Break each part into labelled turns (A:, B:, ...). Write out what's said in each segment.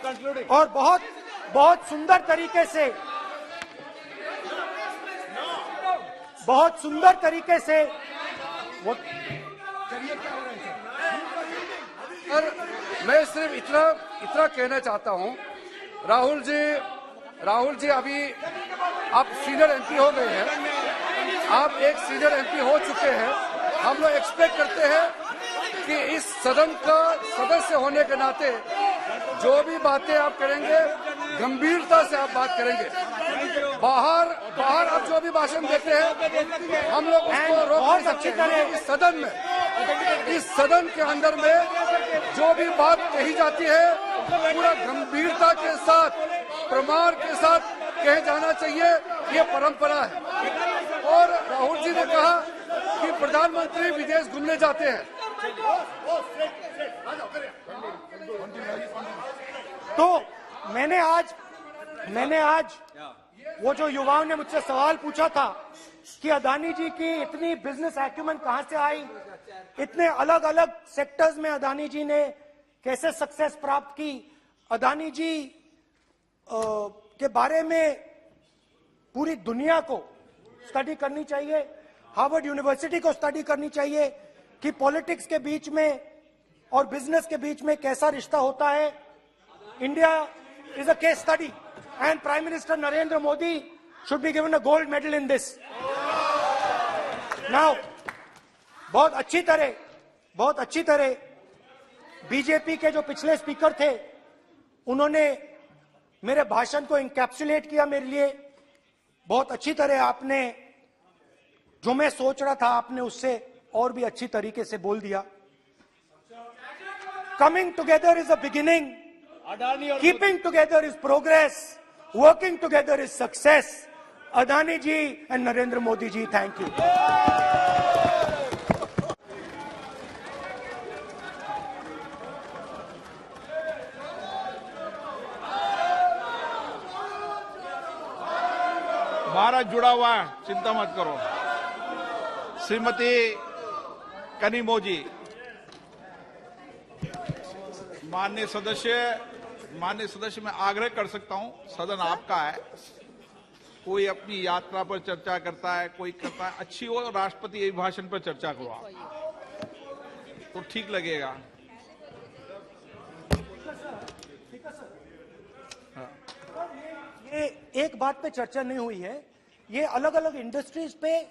A: और बहुत बहुत सुंदर तरीके से वो
B: सर, मैं सिर्फ इतना कहना चाहता हूं, राहुल जी अभी आप सीनियर एमपी हो गए हैं, आप एक सीनियर एमपी हो चुके हैं। हम लोग एक्सपेक्ट करते हैं कि इस सदन का सदस्य होने के नाते जो भी बातें आप करेंगे गंभीरता से आप बात करेंगे। बाहर आप जो भी भाषण देते हैं हम लोग उसको रोक नहीं सकते हैं। इस सदन के अंदर में जो भी बात कही जाती है पूरा गंभीरता के साथ, प्रमाण के साथ कहे जाना चाहिए, ये परंपरा है। और राहुल जी ने कहा कि प्रधानमंत्री विदेश घूमने जाते हैं,
A: तो मैंने आज वो जो युवाओं ने मुझसे सवाल पूछा था कि अदानी जी की इतनी बिजनेस एक्यूमेंट कहां से आई, इतने अलग अलग सेक्टर्स में अदानी जी ने कैसे सक्सेस प्राप्त की, अदानी जी के बारे में पूरी दुनिया को स्टडी करनी चाहिए, हार्वर्ड यूनिवर्सिटी को स्टडी करनी चाहिए कि पॉलिटिक्स के बीच में और बिजनेस के बीच में कैसा रिश्ता होता है। India is a case study and Prime Minister Narendra Modi should be given a gold medal in this. Now, बहुत अच्छी तरह बीजेपी के जो पिछले स्पीकर थे उन्होंने मेरे भाषण को इंकैप्सुलेट किया मेरे लिए बहुत अच्छी तरह। आपने जो मैं सोच रहा था आपने उससे और भी अच्छी तरीके से बोल दिया। Coming together is a beginning. Keeping together is progress. Working together is success. Adani ji and Narendra Modi ji, thank you.
C: Bharat जुड़ा हुआ है, चिंता मत करो। श्रीमती कनिमो जी, माननीय सदस्य मैं आग्रह कर सकता हूं, सदन आपका है, कोई अपनी यात्रा पर चर्चा करता है, कोई करता है, अच्छी हो राष्ट्रपति अभिभाषण पर चर्चा करो आप, तो ठीक लगेगा।
A: ये एक बात पे चर्चा नहीं हुई है, ये अलग अलग इंडस्ट्रीज पे,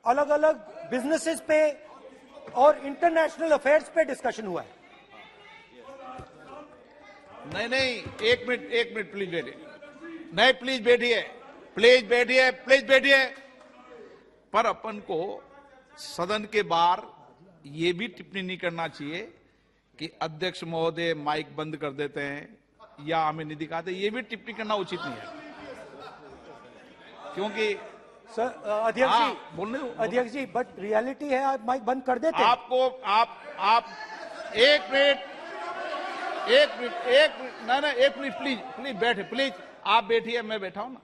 A: अलग अलग बिजनेसेस पे और इंटरनेशनल अफेयर्स पे डिस्कशन हुआ है।
C: नहीं, एक मिनट प्लीज बैठिए। नहीं, प्लीज बैठिए। पर अपन को सदन के बाहर ये भी टिप्पणी नहीं करना चाहिए कि अध्यक्ष महोदय माइक बंद कर देते हैं या हमें नहीं दिखाते, ये भी टिप्पणी करना उचित नहीं है, क्योंकि
A: सर अध्यक्ष जी बट रियलिटी है, आप माइक बंद कर देते हैं।
C: आपको आप एक मिनट प्लीज बैठे, प्लीज आप बैठिए, मैं बैठा हूं ना,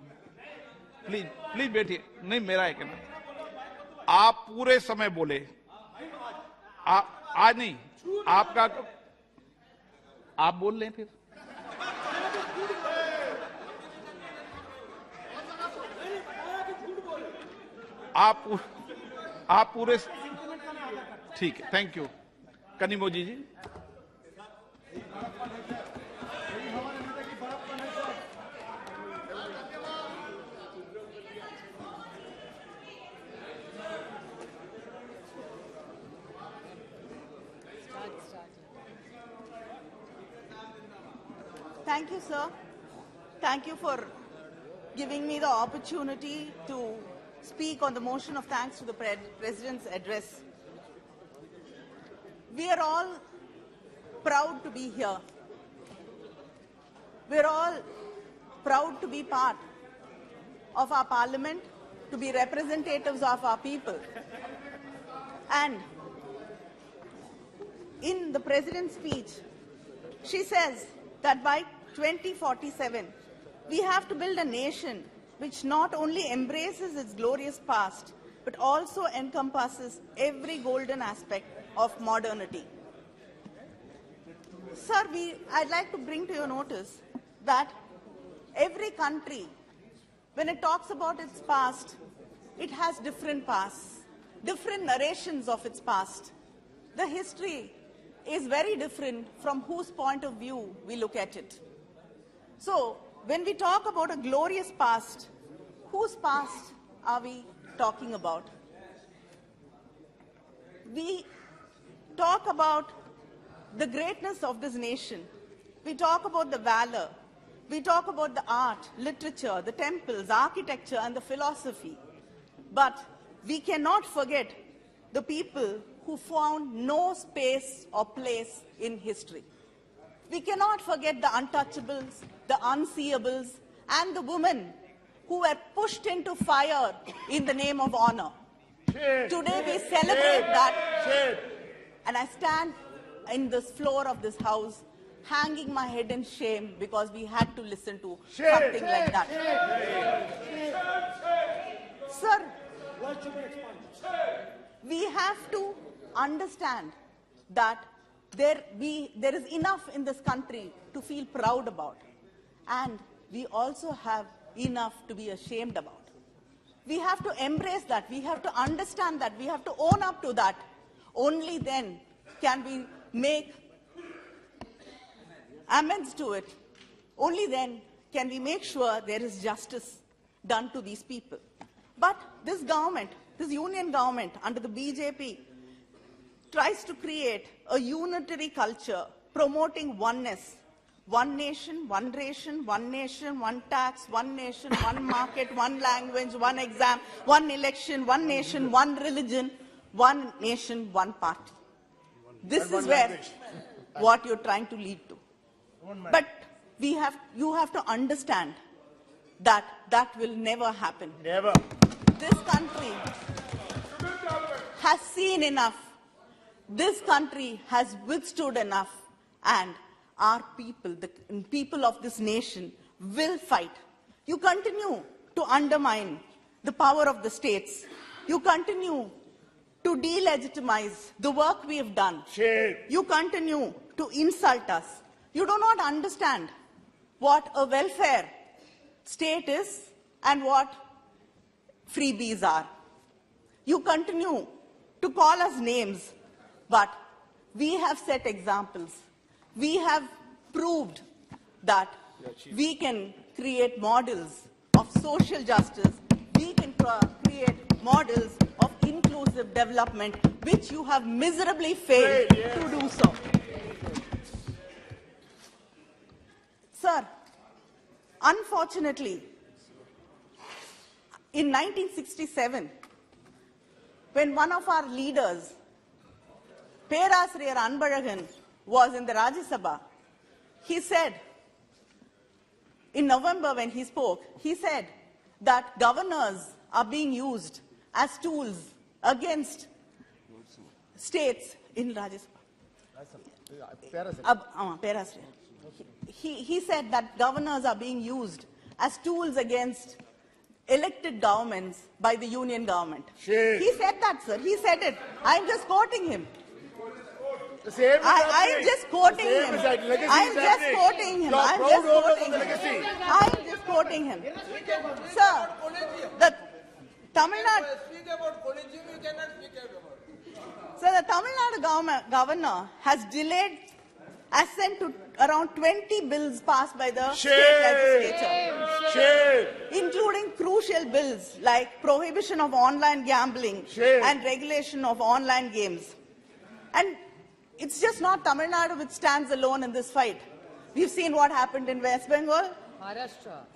C: प्लीज बैठिए। नहीं, मेरा है कहना, आप पूरे समय बोले, आज नहीं, आपका आप बोल लें फिर। आप पूरे ठीक है, thank you. Kanimo ji.
D: Thank you, sir. Thank you for giving me the opportunity to speak on the motion of thanks to the President's address. We are all proud to be here. We're all proud to be part of our parliament, to be representatives of our people. And in the President's speech, she says that by 2047, we have to build a nation which not only embraces its glorious past, but also encompasses every golden aspect of modernity. Sir, I'd like to bring to your notice that every country, when it talks about its past, it has different pasts, different narrations of its past. The history is very different from whose point of view we look at it. So, when we talk about a glorious past, whose past are we talking about? We talk about the greatness of this nation. We talk about the valor. We talk about the art, literature, the temples, architecture, and the philosophy. But we cannot forget the people who found no space or place in history. We cannot forget the untouchables, the unseeables, and the women who were pushed into fire in the name of honor. Today we celebrate that, and I stand in this floor of this house hanging my head in shame because we had to listen to something like that. Sir, we have to understand that there is enough in this country to feel proud about, and we also have enough to be ashamed about. We have to embrace that. We have to understand that. We have to own up to that. Only then can we make amends to it. Only then can we make sure there is justice done to these people. But this government, this union government under the BJP, tries to create a unitary culture promoting oneness. One nation, one ration, one nation, one tax, one nation, one market, one language, one exam, one election, one nation, one religion, one nation, one party. This is where what you're trying to lead to. But you have to understand that that will never happen.
E: Never.
D: This country has seen enough. This country has withstood enough, and our people, the people of this nation, will fight. You continue to undermine the power of the states. You continue to delegitimize the work we have done. You continue to insult us. You do not understand what a welfare state is and what freebies are. You continue to call us names, but we have set examples. We have proved that we can create models of social justice. We can create models of inclusive development, which you have miserably failed to do so. Sir, unfortunately, in 1967, when one of our leaders, Perasriyar Anbalagan, was in the Rajya Sabha, he said, in November when he spoke, he said that governors are being used as tools against states in Rajya Sabha. Perasriyar. He said that governors are being used as tools against elected governments by the union government. He said that, sir. He said it. I'm just quoting him. I'm just quoting him. I'm just quoting him. I'm just quoting him. Sir, the Tamil Nadu governor has delayed assent to around 20 bills passed by the state legislature, including crucial bills like prohibition of online gambling and regulation of online games. And it's just not Tamil Nadu which stands alone in this fight. We've seen what happened in West Bengal,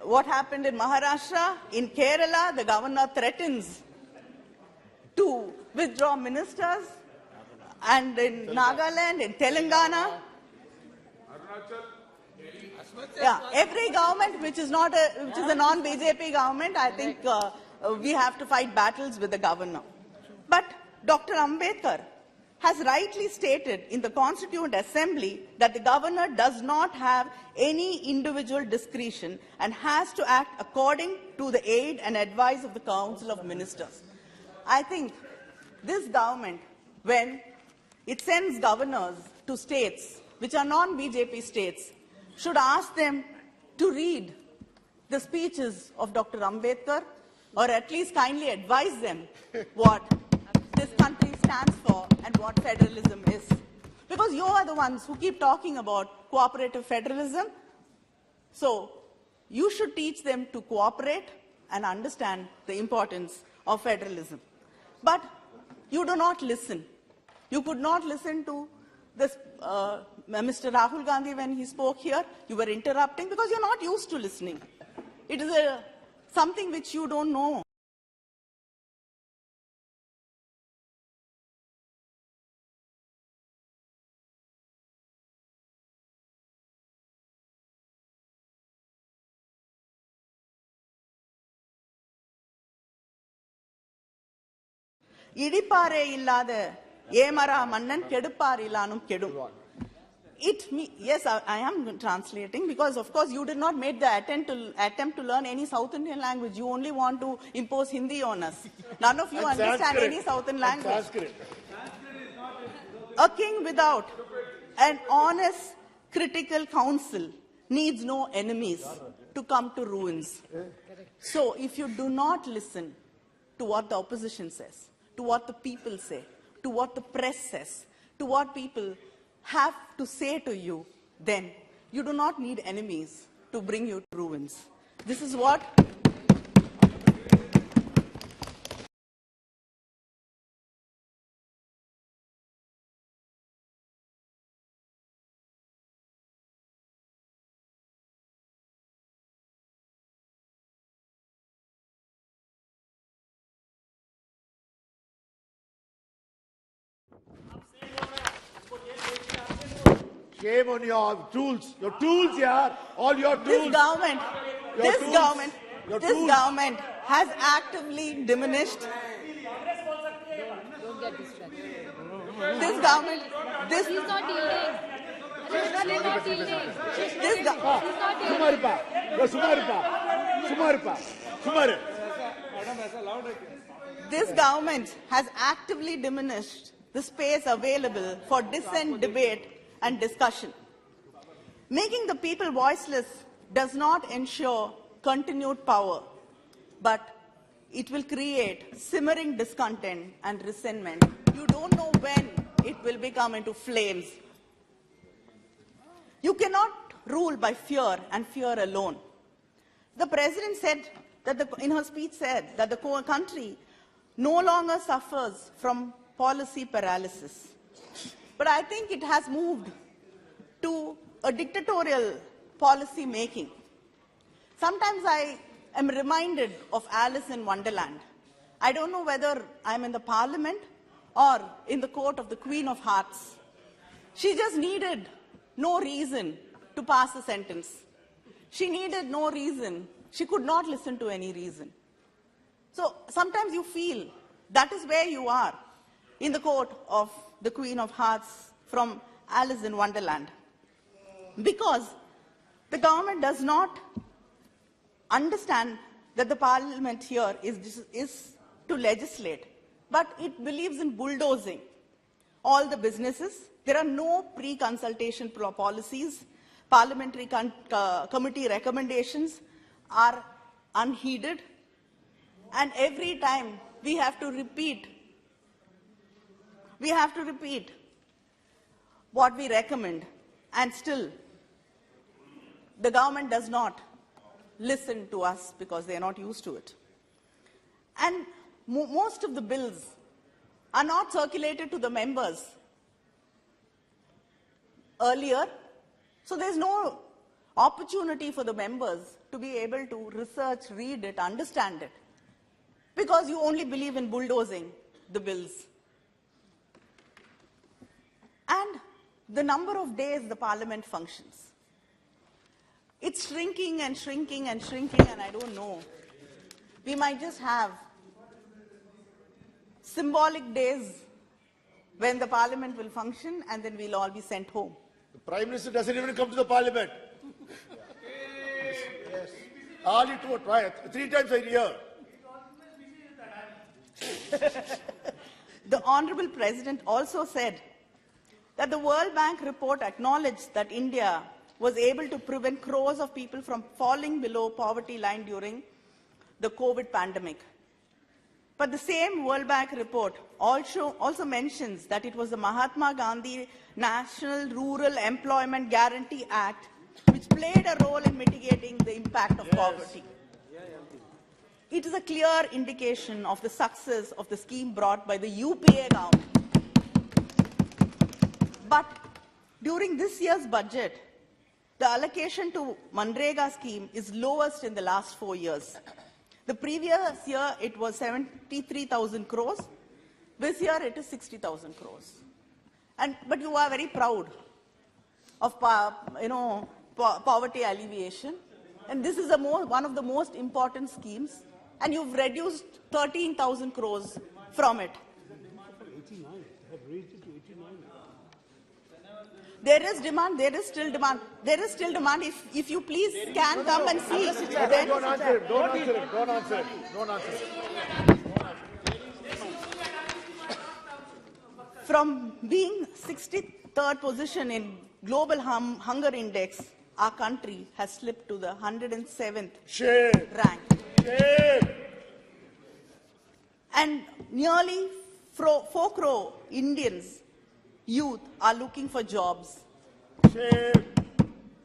D: what happened in Maharashtra, in Kerala. The governor threatens to withdraw ministers, and in Nagaland, in Telangana. Yeah, every government which is a non-BJP government, I think we have to fight battles with the governor. But Dr. Ambedkar has rightly stated in the Constituent Assembly that the governor does not have any individual discretion and has to act according to the aid and advice of the Council of Ministers. I think this government, when it sends governors to states which are non-BJP states, should ask them to read the speeches of Dr. Ambedkar, or at least kindly advise them what this country stands for and what federalism is. Because you are the ones who keep talking about cooperative federalism. So you should teach them to cooperate and understand the importance of federalism. But you do not listen. You could not listen to this, Mr. Rahul Gandhi when he spoke here. You were interrupting because you're not used to listening. It is something which you don't know. இடிப்பாரே இல்லாத ஏமரா மன்னன் கெடுப்பார் இல்லானும் கெடும். Yes, I am translating because, of course, you did not make the attempt to learn any South Indian language. You only want to impose Hindi on us. None of you understand any Southern language. A king without an honest, critical council needs no enemies to come to ruins. So, if you do not listen to what the opposition says, to what the people say, to what the press says, to what people have to say to you, then you do not need enemies to bring you to ruins. This is what
E: shame on your tools, yeah, all your tools. This
D: government has actively diminished.
F: Don't get distracted.
D: This government, this
F: She's not yielding. She's not yielding.
D: this go-
E: Sumaripa,
D: This government has actively diminished the space available for dissent, debate, and discussion. Making the people voiceless does not ensure continued power, but it will create simmering discontent and resentment. You don't know when it will become into flames. You cannot rule by fear and fear alone. The president said that in her speech said that the country no longer suffers from policy paralysis. But I think it has moved to a dictatorial policy making. Sometimes I am reminded of Alice in Wonderland. I don't know whether I'm in the parliament or in the court of the Queen of Hearts. She just needed no reason to pass a sentence. She needed no reason. She could not listen to any reason. So sometimes you feel that is where you are, in the court of the Queen of Hearts from Alice in Wonderland. Because the government does not understand that the parliament here is to legislate, but it believes in bulldozing all the businesses. There are no pre-consultation policies. Parliamentary committee recommendations are unheeded. And every time we have to repeat what we recommend, and still the government does not listen to us because they are not used to it. And most of the bills are not circulated to the members earlier, so there's no opportunity for the members to be able to research, read it, understand it, because you only believe in bulldozing the bills. And the number of days the parliament functions, it's shrinking and shrinking and shrinking, and I don't know. We might just have symbolic days when the parliament will function and then we'll all be sent home.
E: The Prime Minister doesn't even come to the parliament. Yes. Hardly 3 times a year.
D: The Honorable President also said that the World Bank report acknowledged that India was able to prevent crores of people from falling below poverty line during the COVID pandemic. But the same World Bank report also mentions that it was the Mahatma Gandhi National Rural Employment Guarantee Act which played a role in mitigating the impact of poverty. It is a clear indication of the success of the scheme brought by the UPA government. But during this year's budget, the allocation to Manrega scheme is lowest in the last 4 years. The previous year, it was 73,000 crores. This year, it is 60,000 crores. But you are very proud of, poverty alleviation. And this is one of the most important schemes. And you've reduced 13,000 crores from it.
E: 89. They have raised it to 89.
D: There is demand. There is still demand. There is still demand. If you please can come and see. Then
E: Don't answer him. Don't answer him. Don't answer him. Don't answer him.
D: From being 63rd position in global hunger index, our country has slipped to the 107th rank.
E: Shame.
D: And nearly 4 crore Indians, youth, are looking for jobs.
E: Shame.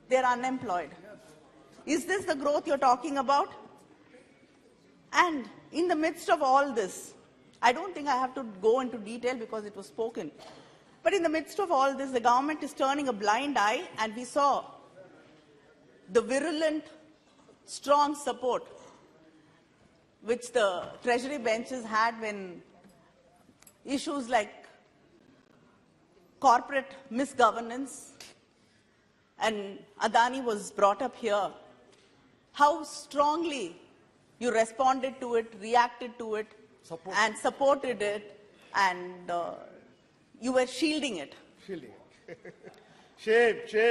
D: They're unemployed. Is this the growth you're talking about? And in the midst of all this, I don't think I have to go into detail because it was spoken. But in the midst of all this, the government is turning a blind eye, and we saw the virulent, strong support which the Treasury benches had when issues like corporate misgovernance and ADANI was brought up here. How strongly you responded to it, reacted to it, and supported it, and you were shielding it.
E: Shame. Shame.